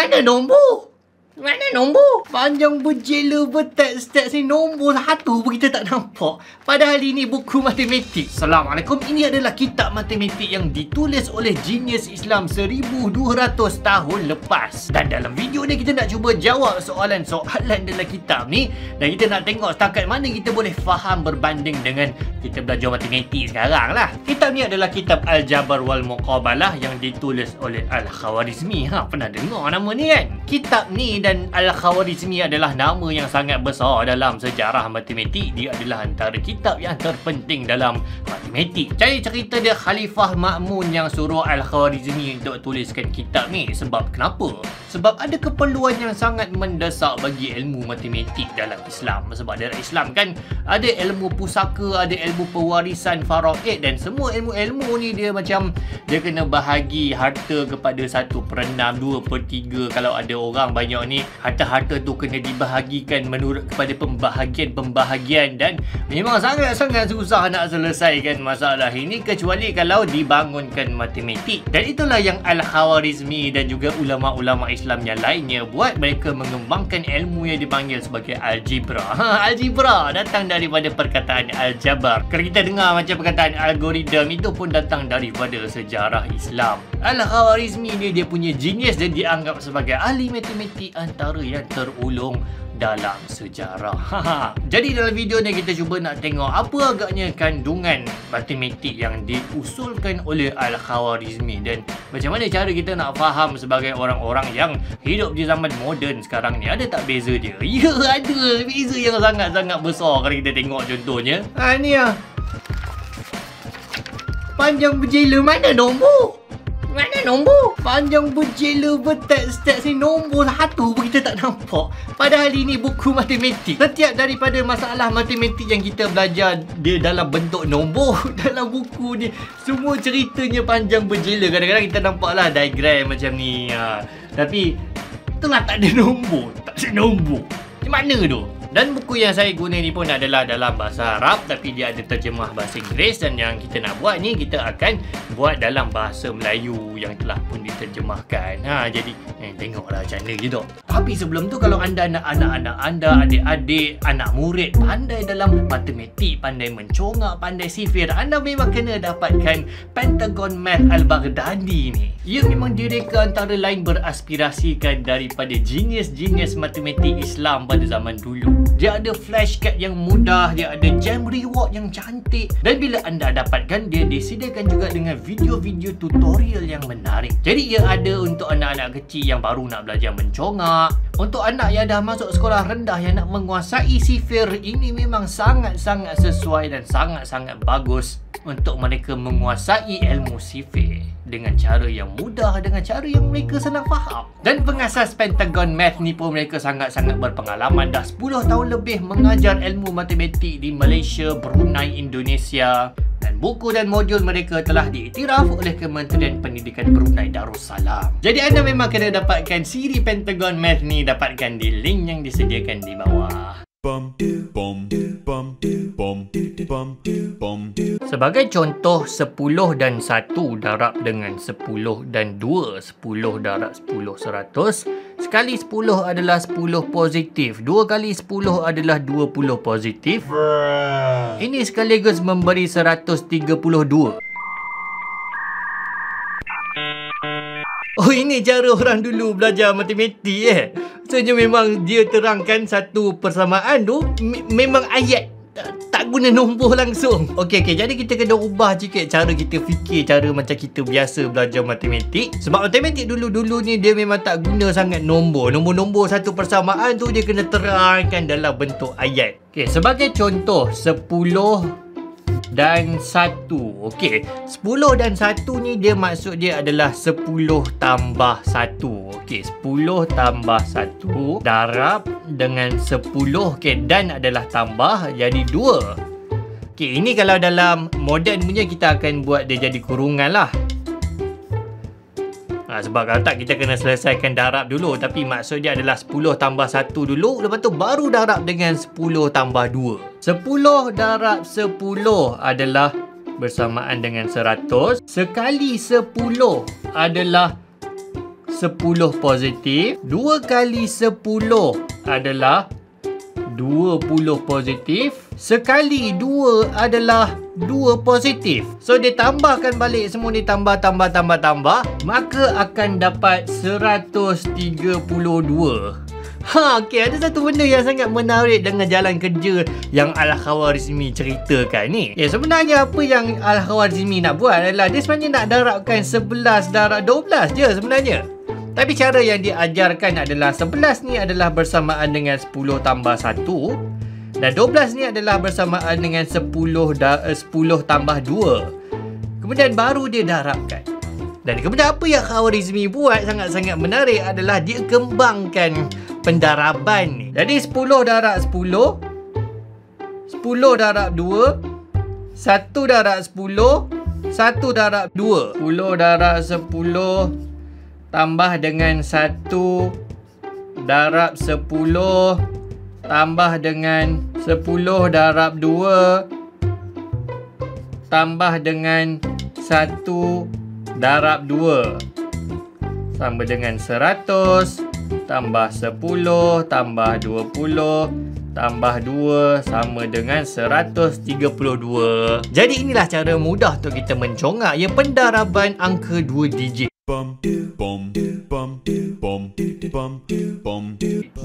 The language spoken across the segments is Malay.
Mana nombor? Mana nombor? Panjang berjela bertek-stek ni nombor satu pun kita tak nampak. Padahal ini buku matematik. Assalamualaikum. Ini adalah kitab matematik yang ditulis oleh genius Islam 1200 tahun lepas. Dan dalam video ni kita nak cuba jawab soalan-soalan dalam kitab ni. Dan kita nak tengok setakat mana kita boleh faham berbanding dengan kita belajar matematik sekarang lah. Kitab ni adalah kitab Al-Jabar wal Muqabalah yang ditulis oleh Al-Khawarizmi. Pernah dengar nama ni kan? Kitab ni dan Al-Khawarizmi adalah nama yang sangat besar dalam sejarah matematik. Dia adalah antara kitab yang terpenting dalam matematik. Jadi cerita dia Khalifah Ma'mun yang suruh Al-Khawarizmi untuk tuliskan kitab ni. Sebab kenapa? Sebab ada keperluan yang sangat mendesak bagi ilmu matematik dalam Islam. Sebab dalam Islam kan ada ilmu pusaka, ada ilmu pewarisan faraid, dan semua ilmu-ilmu ni dia macam dia kena bahagi harta kepada 1/6, 2/3. Kalau ada orang banyak ni, harta-harta tu kena dibahagikan menurut kepada pembahagian dan memang sangat-sangat susah nak selesaikan masalah ini kecuali kalau dibangunkan matematik. Dan itulah yang Al-Khawarizmi dan juga ulama-ulama Islam yang lainnya buat. Mereka mengembangkan ilmu yang dipanggil sebagai Algebra. Algebra datang daripada perkataan Al-Jabar. Kalau kita dengar macam perkataan algoritma, itu pun datang daripada sejarah Islam. Al-Khawarizmi ni dia punya genius dan dianggap sebagai ahli matematik antara yang terulung dalam sejarah. Jadi dalam video ni kita cuba nak tengok apa agaknya kandungan matematik yang diusulkan oleh Al-Khawarizmi dan macam mana cara kita nak faham sebagai orang-orang yang hidup di zaman moden sekarang ni. Ada tak beza dia? Ya, ada beza yang sangat-sangat besar kalau kita tengok contohnya. Ni lah. Panjang berjela, mana nombor? Mana nombor? Panjang berjela bertek-stek ni nombor satu pun kita tak nampak. Padahal ini buku matematik. Setiap daripada masalah matematik yang kita belajar dia dalam bentuk nombor dalam buku ni, semua ceritanya panjang berjela. Kadang-kadang kita nampaklah diagram macam ni. Tapi itulah tak ada nombor. Tak ada nombor. Macam mana tu? Dan buku yang saya guna ni pun adalah dalam bahasa Arab tapi dia ada terjemah bahasa Inggeris, dan yang kita nak buat ni kita akan buat dalam bahasa Melayu yang telah pun diterjemahkan. Jadi tengoklah macam mana gitu. Tapi sebelum tu, kalau anda nak anak-anak anda, adik-adik, anak murid pandai dalam matematik, pandai mencongak, pandai sifir, anda memang kena dapatkan Pentagon Math Al-Baghdadi ni. Ia memang direka antara lain beraspirasikan daripada genius-genius matematik Islam pada zaman dulu. Dia ada flashcard yang mudah, dia ada jam reward yang cantik, dan bila anda dapatkan, dia disediakan juga dengan video-video tutorial yang menarik. Jadi ia ada untuk anak-anak kecil yang baru nak belajar mencongak, untuk anak yang dah masuk sekolah rendah yang nak menguasai sifir. Ini memang sangat-sangat sesuai dan sangat-sangat bagus untuk mereka menguasai ilmu sifir dengan cara yang mudah, dengan cara yang mereka senang faham. Dan pengasas Pentagon Math ni pun mereka sangat-sangat berpengalaman. Dah 10 tahun lebih mengajar ilmu matematik di Malaysia, Brunei, Indonesia. Dan buku dan modul mereka telah diiktiraf oleh Kementerian Pendidikan Brunei Darussalam. Jadi anda memang kena dapatkan siri Pentagon Math ni, dapatkan di link yang disediakan di bawah. Sebagai contoh, 10 dan 1 darab dengan 10 dan 2, 10 darab 10 100. Sekali 10 adalah 10 positif, 2 kali 10 adalah 20 positif. Ini sekaligus memberi 132. Oh, ini cara orang dulu belajar matematik Maksudnya memang dia terangkan satu persamaan tu memang ayat, tak guna nombor langsung. Okey, jadi kita kena ubah sikit cara kita fikir, cara macam kita biasa belajar matematik. Sebab matematik dulu-dulu ni dia memang tak guna sangat nombor. Nombor-nombor satu persamaan tu dia kena terangkan dalam bentuk ayat. Okey, sebagai contoh 10 dan 1. Okey, 10 dan 1 ni dia maksud dia adalah 10 tambah 1. Okey, 10 tambah 1 darab dengan 10. Okey, dan adalah tambah jadi 2. Okey, ini kalau dalam moden punya kita akan buat dia jadi kurungan lah. Sebab kalau tak kita kena selesaikan darab dulu. Tapi maksud dia adalah 10 tambah 1 dulu, lepas tu baru darab dengan 10 tambah 2. 10 darab 10 adalah bersamaan dengan 100. Sekali 10 adalah 10 positif. 2 kali 10 adalah 20 positif. Sekali 2 adalah 2 positif. So dia tambahkan balik semua ni, tambah. Maka akan dapat 132. Okey, ada satu benda yang sangat menarik dengan jalan kerja yang Al-Khwarizmi ceritakan ni. Ya, sebenarnya apa yang Al-Khwarizmi nak buat adalah dia sebenarnya nak darabkan 11 darab 12 je sebenarnya. Tapi cara yang diajarkan adalah 11 ni adalah bersamaan dengan 10 tambah 1 dan 12 ni adalah bersamaan dengan 10 tambah 2. Kemudian baru dia darabkan. Dan kemudian apa yang Khwarizmi buat sangat-sangat menarik adalah dia kembangkan pendaraban ni. Jadi 10 darab 10, 10 darab 2, 1 darab 10, 1 darab 2. 10 darab 10 tambah dengan 1 darab 10 tambah dengan 10 darab 2 tambah dengan 1 darab 2 sama dengan 100 tambah 10 tambah 20 tambah 2 sama dengan 132. Jadi inilah cara mudah untuk kita mencongak ya pendaraban angka 2 digit.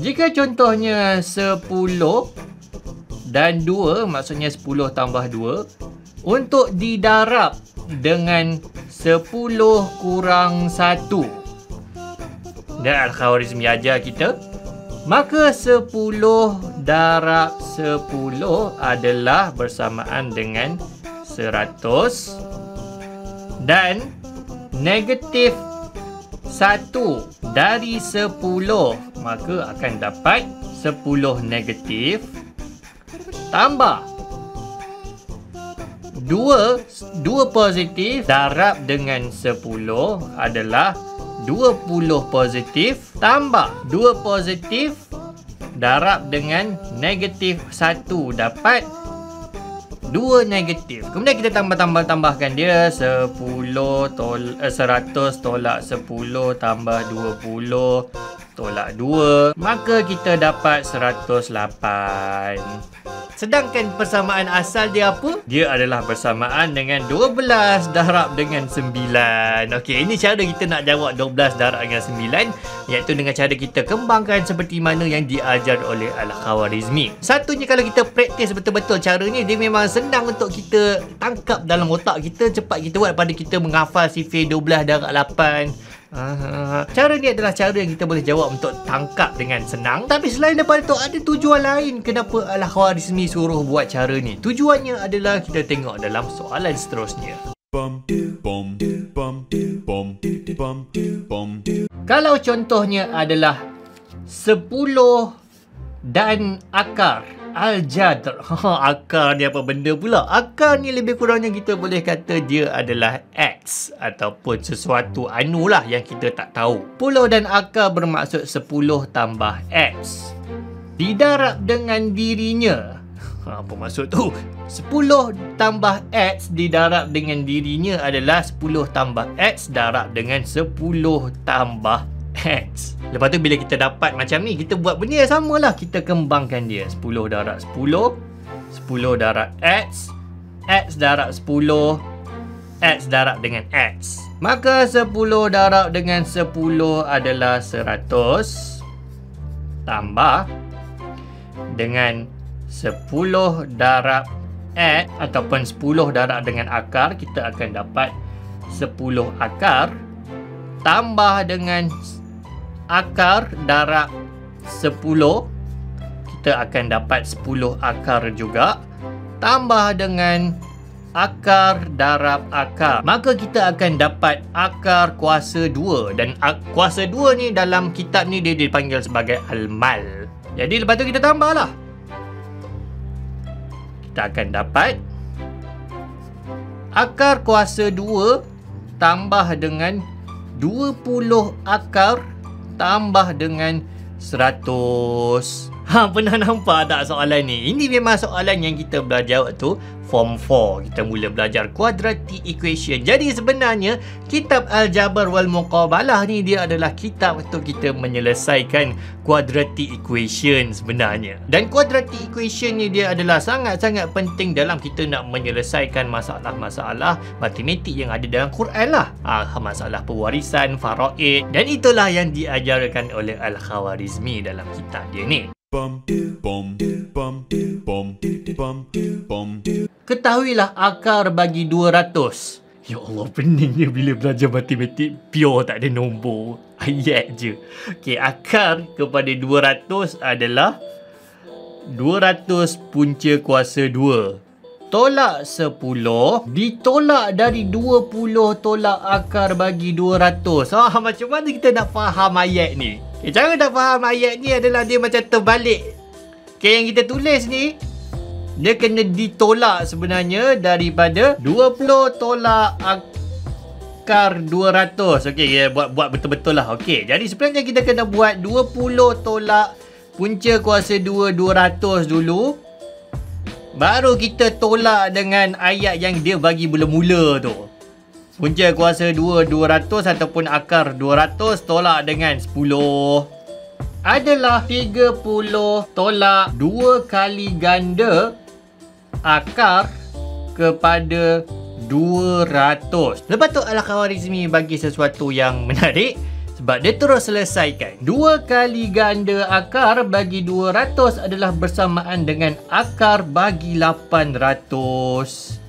Jika contohnya 10 dan 2, maksudnya 10 tambah 2, untuk didarab dengan 10 kurang 1, dan Al-Khwarizmi ajar kita, maka 10 darab 10 adalah bersamaan dengan 100 dan negatif 1 dari 10, maka akan dapat 10 negatif tambah 2 positif darab dengan 10 adalah 20 positif tambah 2 positif darab dengan negatif 1 dapat 2 negatif. Kemudian kita tambahkan dia 100 tolak 10 tambah 20 tolak 2, maka kita dapat 108. Sedangkan persamaan asal dia apa? Dia adalah bersamaan dengan 12 darab dengan 9. Okey, ini cara kita nak jawab 12 darab dengan 9, iaitu dengan cara kita kembangkan seperti mana yang diajar oleh Al-Khwarizmi. Satunya, kalau kita praktis betul-betul cara ni, dia memang senang untuk kita tangkap dalam otak kita, cepat kita buat pada kita menghafal sifir 12 darab 8. Cara ni adalah cara yang kita boleh jawab untuk tangkap dengan senang. Tapi selain daripada tu, ada tujuan lain kenapa Al-Khwarizmi suruh buat cara ni. Tujuannya adalah kita tengok dalam soalan seterusnya. Kalau contohnya adalah 10 dan akar Al-Jadr. Akar ni apa benda pula? Akar ni lebih kurangnya kita boleh kata dia adalah X ataupun sesuatu anu lah yang kita tak tahu. 10 dan akar bermaksud 10 tambah X didarab dengan dirinya. Apa maksud tu? 10 tambah X didarab dengan dirinya adalah 10 tambah X darab dengan 10 tambah X. Lepas tu bila kita dapat macam ni, kita buat benda yang sama lah. Kita kembangkan dia. 10 darab 10, 10 darab X, X darab 10, X darab dengan X. Maka 10 darab dengan 10 adalah 100 tambah dengan 10 darab X ataupun 10 darab dengan akar, kita akan dapat 10 akar tambah dengan akar darab 10, kita akan dapat 10 akar juga tambah dengan akar darab akar, maka kita akan dapat akar kuasa 2. Dan kuasa 2 ni dalam kitab ni dia dipanggil sebagai al-mal. Jadi lepas tu kita tambah lah, kita akan dapat akar kuasa 2 tambah dengan 20 akar tambah dengan 100. Pernah nampak tak soalan ni? Ini memang soalan yang kita belajar waktu Form 4. Kita mula belajar quadratic equation. Jadi sebenarnya kitab Al-Jabar wal Muqabalah ni dia adalah kitab untuk kita menyelesaikan quadratic equation sebenarnya. Dan quadratic equation ni dia adalah sangat-sangat penting dalam kita nak menyelesaikan masalah-masalah matematik yang ada dalam Quran lah. Masalah pewarisan, faraid, dan itulah yang diajarkan oleh Al-Khawarizmi dalam kitab dia ni. Ketahuilah akar bagi 200. Ya Allah, peningnya bila belajar matematik pure tak ada nombor. Ayat je. Okey, akar kepada 200 adalah 200 punca kuasa 2. Tolak 10 ditolak dari 20 tolak akar bagi 200. Macam mana kita nak faham ayat ni? Cara nak faham ayat ni adalah dia macam terbalik. Yang kita tulis ni, dia kena ditolak sebenarnya daripada 20 tolak akar 200. Okey, buat betul-betul lah. Okey, jadi sebenarnya kita kena buat 20 tolak punca kuasa 2 200 dulu. Baru kita tolak dengan ayat yang dia bagi mula-mula tu. Punca kuasa 2 200 ataupun akar 200 tolak dengan 10 adalah 30 tolak 2 kali ganda akar kepada 200. Lepas tu Al-Khawarizmi bagi sesuatu yang menarik sebab dia terus selesaikan. 2 kali ganda akar bagi 200 adalah bersamaan dengan akar bagi 800.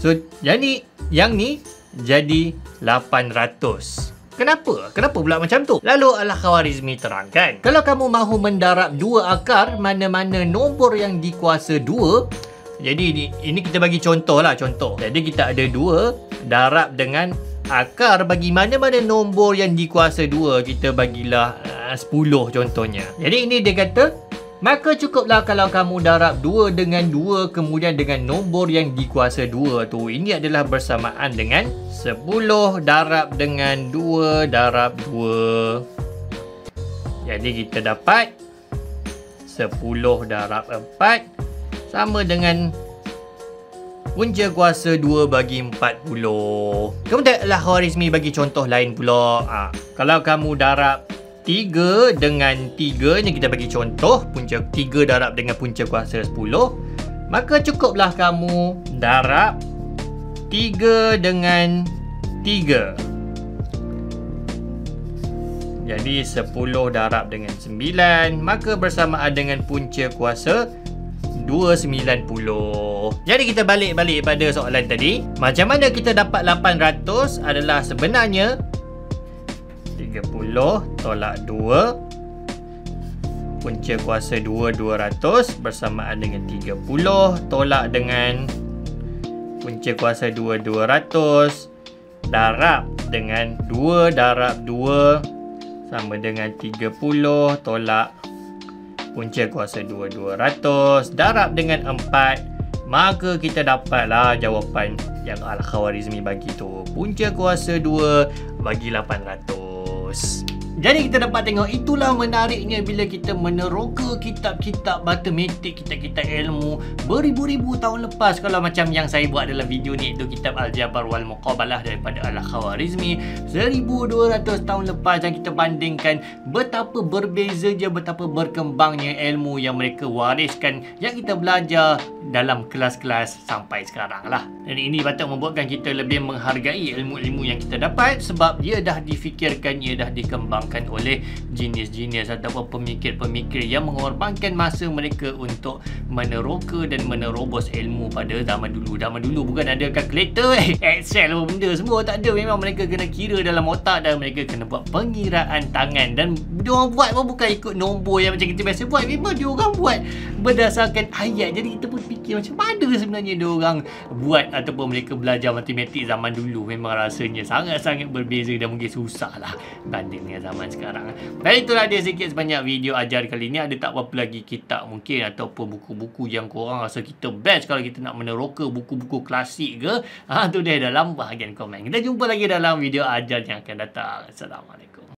So, jadi yang ni jadi 800. Kenapa? Kenapa pula macam tu? Lalu Al-Khawarizmi terangkan, kalau kamu mahu mendarab 2 akar mana-mana nombor yang dikuasa 2. Jadi ini kita bagi contoh lah, contoh. Jadi kita ada 2 darab dengan akar bagi mana-mana nombor yang dikuasa 2. Kita bagilah 10 contohnya. Jadi ini dia kata, maka cukuplah kalau kamu darab 2 dengan 2 kemudian dengan nombor yang dikuasa 2 tu. Ini adalah bersamaan dengan 10 darab dengan 2 darab 2. Jadi kita dapat 10 darab 4 sama dengan punca kuasa 2 bagi 40. Kemudian Al-Khawarizmi bagi contoh lain pula. Kalau kamu darab 3 dengan 3 ni, kita bagi contoh punca 3 darab dengan punca kuasa 10, maka cukuplah kamu darab 3 dengan 3. Jadi 10 darab dengan 9 maka bersamaan dengan punca kuasa 290. Jadi kita balik pada soalan tadi. Macam mana kita dapat 800 adalah sebenarnya 30 tolak 2 punca kuasa 2 200 bersamaan dengan 30 tolak dengan punca kuasa 2 200 darab dengan 2 darab 2 sama dengan 30 tolak punca kuasa 2 200 darab dengan 4. Maka kita dapatlah jawapan yang Al-Khawarizmi bagi tu. Punca kuasa 2 bagi 800. Jadi kita dapat tengok, itulah menariknya bila kita meneroka kitab-kitab matematik, kitab-kitab ilmu beribu-ribu tahun lepas. Kalau macam yang saya buat dalam video ni, itu kitab Al-Jabar wal Muqabalah daripada Al-Khawarizmi 1200 tahun lepas, dan kita bandingkan betapa berbezanya, betapa berkembangnya ilmu yang mereka wariskan, yang kita belajar dalam kelas-kelas sampai sekarang lah. Dan ini patut membuatkan kita lebih menghargai ilmu-ilmu yang kita dapat, sebab dia dah difikirkan, dia dah dikembangkan oleh jenius-jenius ataupun pemikir-pemikir yang mengorbankan masa mereka untuk meneroka dan menerobos ilmu pada zaman dulu. Zaman dulu bukan ada kalkulator, Excel apa benda semua tak ada. Memang mereka kena kira dalam otak dan mereka kena buat pengiraan tangan, dan diorang buat pun bukan ikut nombor yang macam kita biasa buat. Memang diorang buat berdasarkan ayat. Jadi kita pun fikir macam mana sebenarnya diorang buat ataupun mereka belajar matematik zaman dulu. Memang rasanya sangat-sangat berbeza dan mungkin susah lah banding dengan zaman sekarang. Dan itulah dia sikit sebanyak video ajar kali ni. Ada tak apa lagi kitab mungkin ataupun buku-buku yang korang rasa kita best kalau kita nak meneroka buku-buku klasik ke? Tu dia dalam bahagian komen. Kita jumpa lagi dalam video ajar yang akan datang. Assalamualaikum.